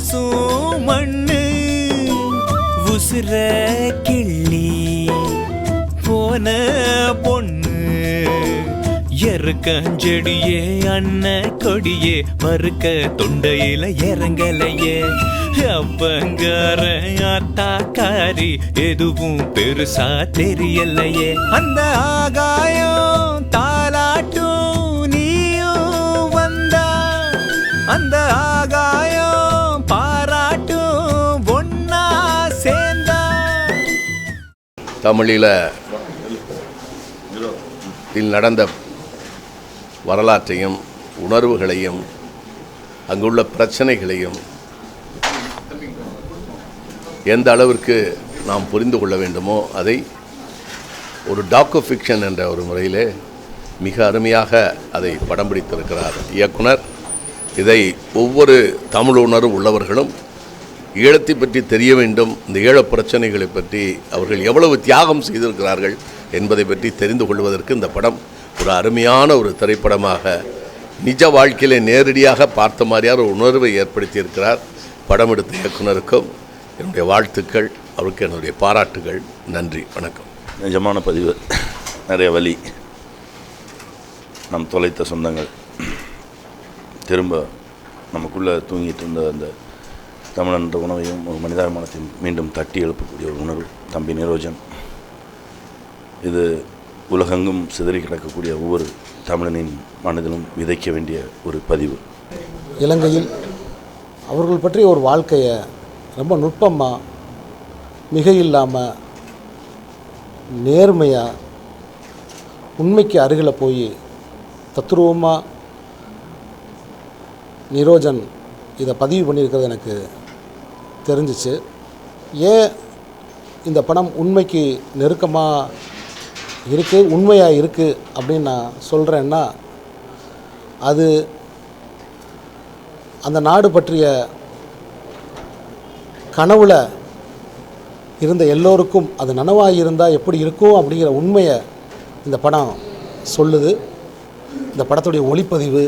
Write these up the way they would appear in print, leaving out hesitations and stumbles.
பூசும் மண்ணு உசுர கிள்ளி போன பொண்ணு எருக்கஞ்செடியே அண்ண கொடியே மறுக்க தொண்டையில இறங்கலையே அப்பங்கார ஆத்தாக்காரி எதுவும் பெருசா தெரியலையே அந்த ஆகாயம் தாலாட்டும் நீயும் வந்தா அந்த ஆகாயம் பாராட்டும் ஒன்னா சேர்ந்தா. தமிழில் நடந்த வரலாற்றையும் உணர்வுகளையும் அங்குள்ள பிரச்சனைகளையும் எந்த அளவிற்கு நாம் புரிந்து கொள்ள வேண்டுமோ அதை ஒரு டாக்கு ஃபிக்ஷன் என்ற ஒரு முறையிலே மிக அருமையாக அதை படம் பிடித்திருக்கிறார் இயக்குனர். இதை ஒவ்வொரு தமிழ் உணர்வு உள்ளவர்களும் ஈழத்தை பற்றி தெரிய வேண்டும், இந்த ஈழப் பிரச்சனைகளை பற்றி அவர்கள் எவ்வளவு தியாகம் செய்திருக்கிறார்கள் என்பதை பற்றி தெரிந்து கொள்வதற்கு இந்த படம் ஒரு அருமையான ஒரு திரைப்படமாக நிஜ வாழ்க்கையிலே நேரடியாக பார்த்த மாதிரியான ஒரு உணர்வை ஏற்படுத்தியிருக்கிறார். படம் எடுத்த இயக்குனருக்கும் என்னுடைய வாழ்த்துக்கள், அவருக்கு என்னுடைய பாராட்டுகள். நன்றி, வணக்கம். நிஜமான பதிவு, நிறைய வலி, நம் தொலைத்த சொந்தங்கள் திரும்ப நமக்குள்ளே தூங்கிட்டு இருந்த அந்த தமிழன்ற உணவையும் ஒரு மனிதாபிமானத்தையும் மீண்டும் தட்டி எழுப்பக்கூடிய ஒரு உணர்வு தம்பி நிரோஜன். இது உலகெங்கும் சிதறி கிடக்கக்கூடிய ஒவ்வொரு தமிழனின் மனதிலும் விதைக்க வேண்டிய ஒரு பதிவு. இலங்கையில் அவர்கள் பற்றிய ஒரு வாழ்க்கையை ரொம்ப நுட்பமாக, மிக இல்லாமல், நேர்மையாக, உண்மைக்கு அருகில் போய் தத்துரூபமாக நிரோஜன் இதை பதிவு பண்ணியிருக்கிறது எனக்கு தெரிஞ்சிச்சு. ஏன் இந்த படம் உண்மைக்கு நெருக்கமாக இருக்குது, உண்மையாக இருக்குது அப்படின்னு நான் சொல்கிறேன்னா, அது அந்த நாடு பற்றிய கனவுல இருந்த எல்லோருக்கும் அது நனவாக இருந்தால் எப்படி இருக்கும் அப்படிங்கிற உண்மையை இந்த படம் சொல்லுது. இந்த படத்துடைய ஒளிப்பதிவு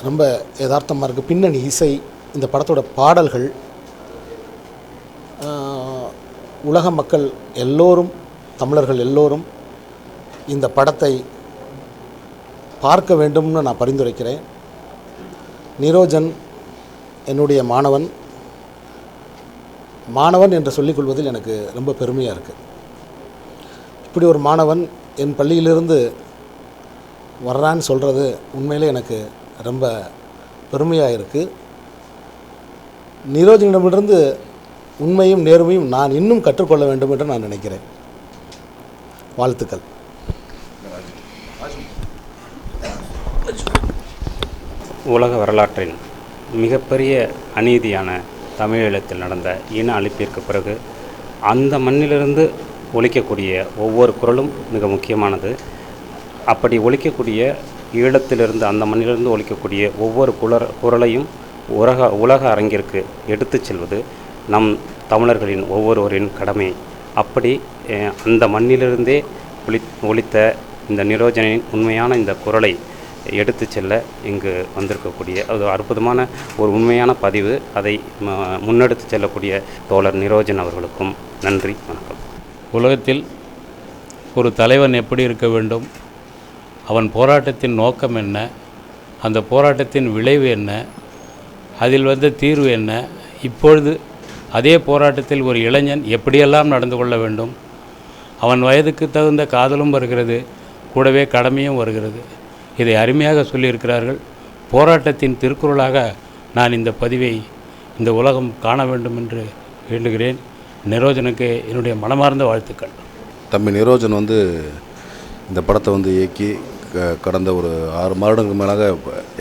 ரொம்ப யதார்த்தமாக இருக்குது. பின்னணி இசை, இந்த படத்தோட பாடல்கள், உலக மக்கள் எல்லோரும், தமிழர்கள் எல்லோரும் இந்த படத்தை பார்க்க வேண்டும்னு நான் பரிந்துரைக்கிறேன். நிரோஜன் என்னுடைய மாணவன் என்று சொல்லிக்கொள்வதில் எனக்கு ரொம்ப பெருமையாக இருக்குது. இப்படி ஒரு மாணவன் என் பள்ளியிலிருந்து வர்றான்னு சொல்கிறது உண்மையிலே எனக்கு ரொம்ப பெருமையாக இருக்குது. நிரோஜனிடமிருந்து உண்மையும் நேர்மையும் நான் இன்னும் கற்றுக்கொள்ள வேண்டும் என்று நான் நினைக்கிறேன். வாழ்த்துக்கள். உலக வரலாற்றின் மிகப்பெரிய அநீதியான தமிழீழத்தில் நடந்த இன அழிப்பிற்கு பிறகு அந்த மண்ணிலிருந்து ஒலிக்கக்கூடிய ஒவ்வொரு குரலும் மிக முக்கியமானது. அப்படி ஒலிக்கக்கூடிய ஈழத்திலிருந்து, அந்த மண்ணிலிருந்து ஒலிக்கக்கூடிய ஒவ்வொரு குரலையும் உலக அரங்கிற்கு எடுத்து செல்வது நம் தமிழர்களின் ஒவ்வொருவரின் கடமை. அப்படி அந்த மண்ணிலிருந்தே ஒலித்த இந்த நிரோஜனின் உண்மையான இந்த குரலை எடுத்து செல்ல இங்கு வந்திருக்கக்கூடிய அது அற்புதமான ஒரு உண்மையான பதிவு. அதை முன்னெடுத்து செல்லக்கூடிய தோழர் நிரோஜன் அவர்களுக்கும் நன்றி, வணக்கம். உலகத்தில் ஒரு தலைவன் எப்படி இருக்க வேண்டும், அவன் போராட்டத்தின் நோக்கம் என்ன, அந்த போராட்டத்தின் விளைவு என்ன, அதில் வந்த தீர்வு என்ன, இப்பொழுது அதே போராட்டத்தில் ஒரு இளைஞன் எப்படியெல்லாம் நடந்து கொள்ள வேண்டும், அவன் வயதுக்கு தகுந்த காதலும் வருகிறது, கூடவே கடமையும் வருகிறது. இதை அருமையாக சொல்லியிருக்கிறார்கள். போராட்டத்தின் திருக்குறளாக நான் இந்த பதிவை இந்த உலகம் காண வேண்டும் என்று வேண்டுகிறேன். நிரோஜனுக்கு என்னுடைய மனமார்ந்த வாழ்த்துக்கள். தம்பி நிரோஜன் இந்த படத்தை இயக்கி கடந்த ஒரு 6 வருடங்களுக்கு மேலாக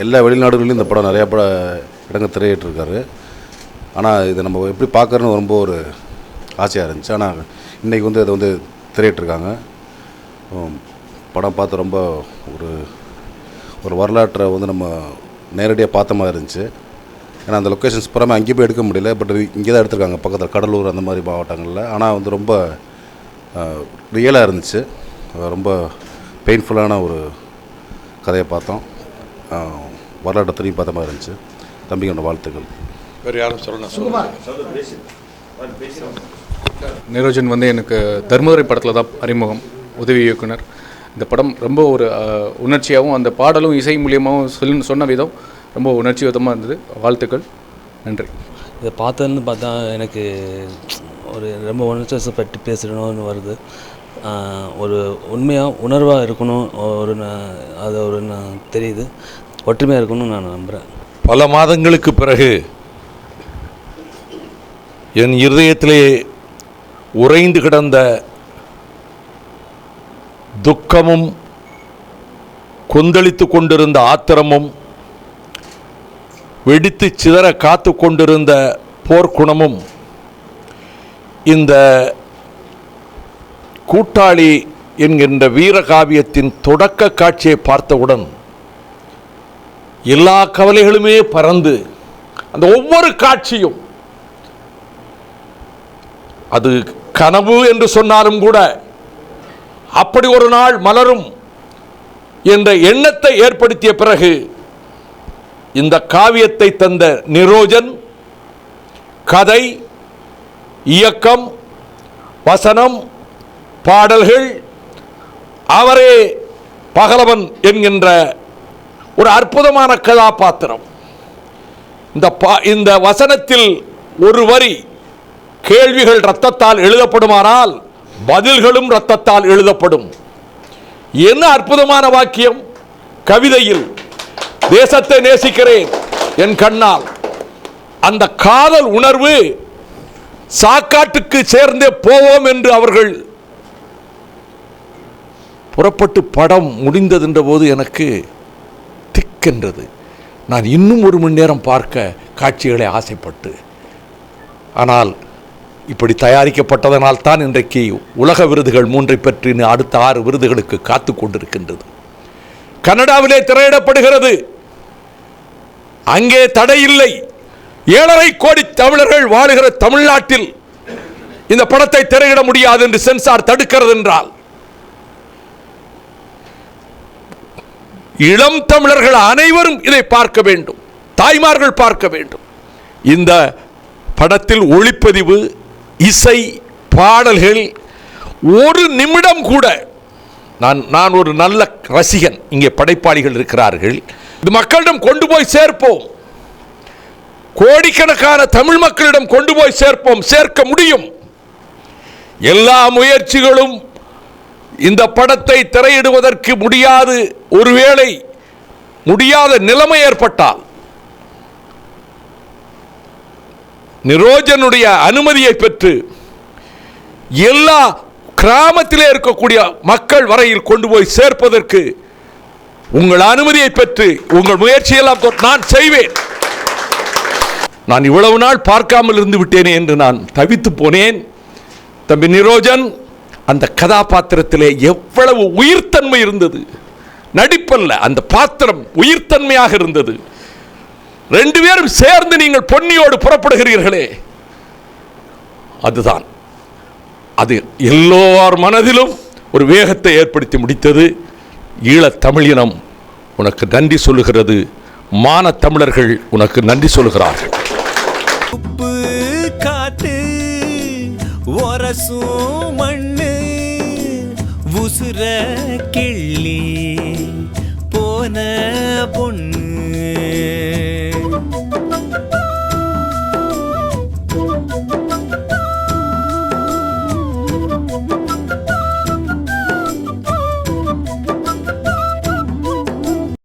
எல்லா வெளிநாடுகளிலும் இந்த படம் நிறையா இடங்கள் திரையிட்டிருக்காரு. ஆனால் இதை நம்ம எப்படி பார்க்குறோன்னு ரொம்ப ஒரு ஆசையாக இருந்துச்சு. ஆனால் இன்றைக்கி அதை திரையிட்டிருக்காங்க. படம் பார்த்து ரொம்ப ஒரு வரலாற்றை நம்ம நேரடியாக பார்த்த மாதிரி இருந்துச்சு. ஏன்னா அந்த லொக்கேஷன்ஸ் புறமே அங்கேயே போய் எடுக்க முடியல. பட் இங்கே தான் எடுத்திருக்காங்க, பக்கத்தில் கடலூர் அந்த மாதிரி மாவட்டங்களில். ஆனால் ரொம்ப ரியலாக இருந்துச்சு. ரொம்ப பெயின்ஃபுல்லான ஒரு கதையை பார்த்தோம். வரலாற்றை திரும்பி பார்த்த மாதிரி இருந்துச்சு. தம்பிங்களோட வாழ்த்துக்கள். வேறு யாரும் சொல்லணும். நிரோஜன் வந்து எனக்கு தர்மதுரை படத்தில் தான் அறிமுகம், உதவி இயக்குனர். இந்த படம் ரொம்ப ஒரு உணர்ச்சியாகவும் அந்த பாடலும் இசை மூலியமாகவும் சொன்ன விதம் ரொம்ப உணர்ச்சி விதமாக இருந்தது. வாழ்த்துக்கள், நன்றி. இதை பார்த்ததுன்னு பார்த்தா எனக்கு ஒரு ரொம்ப உணர்ச்சிப்பட்டு பேசணும்னு வருது. ஒரு உண்மையாக உணர்வாக இருக்கணும், அது தெரியுது. ஒற்றுமையாக இருக்கணும்னு நான் நம்புகிறேன். பல மாதங்களுக்கு பிறகு என் இருதயத்திலே உறைந்து கிடந்த துக்கமும் கொந்தளித்து கொண்டிருந்த ஆத்திரமும் வெடித்து சிதற காத்து கொண்டிருந்த போர்க்குணமும் இந்த கூட்டாளி என்கின்ற வீரகாவியத்தின் தொடக்க காட்சியை பார்த்தவுடன் எல்லா கவலைகளுமே பறந்து அந்த ஒவ்வொரு காட்சியும் அது கனவு என்று சொன்னாலும் கூட அப்படி ஒரு நாள் மலரும் என்ற எண்ணத்தை ஏற்படுத்திய பிறகு இந்த காவியத்தை தந்த நிரோஜன் கதை, இயக்கம், வசனம், பாடல்கள், அவரே பகலவன் என்கின்ற ஒரு அற்புதமான கதாபாத்திரம். இந்த வசனத்தில் ஒரு வரி கேள்விகள் இரத்தத்தால் எழுதப்படுமானால் பதில்களும் இரத்தத்தால் எழுதப்படும். என்ன அற்புதமான வாக்கியம்! கவிதையில் தேசத்தை நேசிக்கிறேன் என் கண்ணால், அந்த காதல் உணர்வு சாக்காட்டுக்கு சேர்ந்தே போவோம் என்று அவர்கள் புறப்பட்டு படம் முடிந்ததென்ற போது எனக்கு திக்கென்றது. நான் இன்னும் ஒரு மணி நேரம் பார்க்க காட்சிகளை ஆசைப்பட்டு, ஆனால் இப்படி தயாரிக்கப்பட்டதனால் தான் இன்றைக்கு உலக விருதுகள் 3 பெற்று அடுத்த 6 விருதுகளுக்கு காத்து கொண்டிருக்கின்றது. கனடாவிலே திரையிடப்படுகிறது, அங்கே தடை இல்லை. 7.5 கோடி தமிழர்கள் வாழுகிற தமிழ்நாட்டில் இந்த படத்தை திரையிட முடியாது என்று சென்சார் தடுக்கிறது என்றால், இளம் தமிழர்கள் அனைவரும் இதை பார்க்க வேண்டும், தாய்மார்கள் பார்க்க வேண்டும். இந்த படத்தில் ஒளிப்பதிவு, இசை, பாடல்கள் ஒரு நிமிடம் கூட நான் ஒரு நல்ல ரசிகன். இங்கே படைப்பாளிகள் இருக்கிறார்கள். இது மக்களிடம் கொண்டு போய் சேர்ப்போம், கோடிக்கணக்கான தமிழ் மக்களிடம் கொண்டு போய் சேர்ப்போம், சேர்க்க முடியும். எல்லா முயற்சிகளும் இந்த படத்தை திரையிடுவதற்கு முடியாது. ஒருவேளை முடியாத நிலைமை ஏற்பட்டால் நிரோஜனுடைய அனுமதியை பெற்று எல்லா கிராமத்திலே இருக்கக்கூடிய மக்கள் வரையில் கொண்டு போய் சேர்ப்பதற்கு உங்கள் அனுமதியை பெற்று உங்கள் முயற்சியெல்லாம் நான் செய்வேன். நான் இவ்வளவு நாள் பார்க்காமல் இருந்து விட்டேனே என்று நான் தவித்து போனேன். தம்பி நிரோஜன் அந்த கதாபாத்திரத்திலே எவ்வளவு உயிர்த்தன்மை இருந்தது! நடிப்பல்ல, அந்த பாத்திரம் உயிர்த்தன்மையாக இருந்தது. 2 பேரும் சேர்ந்து நீங்கள் பொன்னியோடு புறப்படுகிறீர்களே, அதுதான் அது எல்லோர் மனதிலும் ஒரு வேகத்தை ஏற்படுத்தி முடித்தது. ஈழத் தமிழினம் உனக்கு நன்றி சொல்லுகிறது, மான தமிழர்கள் உனக்கு நன்றி சொல்லுகிறார்கள். உப்பு காத்து ஒரசும் மண்ணு உசுர கிள்ளி போன பொண்ணு